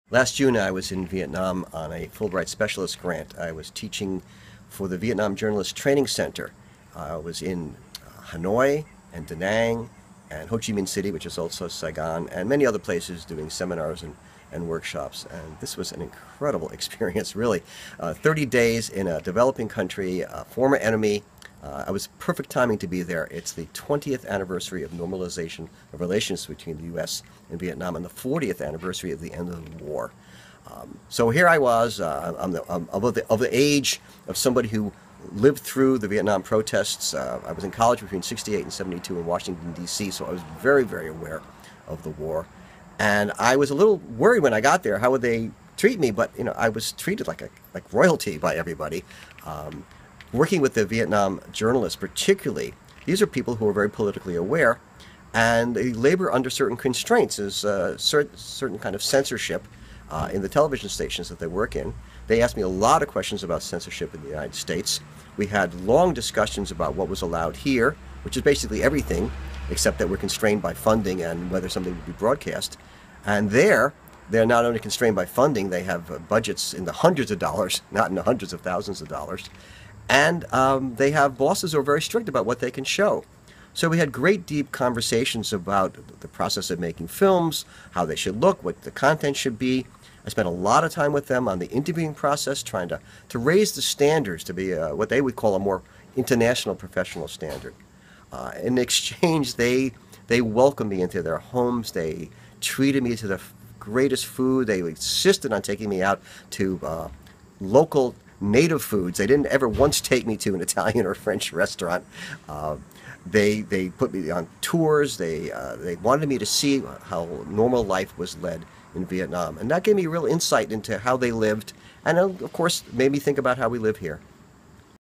Last June, I was in Vietnam on a Fulbright specialist grant. I was teaching for the Vietnam Journalist Training Center. I was in Hanoi and Da Nang and Ho Chi Minh City, which is also Saigon, and many other places doing seminars and workshops. And this was an incredible experience, really. 30 days in a developing country, a former enemy. I was perfect timing to be there. It's the 20th anniversary of normalization of relations between the U.S. and Vietnam and the 40th anniversary of the end of the war. So here I was, I'm of the age of somebody who lived through the Vietnam protests. I was in college between 68 and 72 in Washington, D.C., so I was very, very aware of the war. And I was a little worried when I got there. How would they treat me? But, I was treated like royalty by everybody. Working with the Vietnam journalists particularly, these are people who are very politically aware, and they labor under certain constraints. There's certain kind of censorship in the television stations that they work in. They asked me a lot of questions about censorship in the United States. We had long discussions about what was allowed here, which is basically everything, except that we're constrained by funding and whether something would be broadcast. And they're not only constrained by funding, they have budgets in the hundreds of dollars, not in the hundreds of thousands of dollars. And they have bosses who are very strict about what they can show. So we had great, deep conversations about the process of making films, how they should look, what the content should be. I spent a lot of time with them on the interviewing process, trying to raise the standards to be what they would call a more international professional standard. In exchange, they welcomed me into their homes. They treated me to the greatest food. They insisted on taking me out to local native foods. They didn't ever once take me to an Italian or French restaurant. They put me on tours. They wanted me to see how normal life was led in Vietnam, and that gave me real insight into how they lived, and of course made me think about how we live here.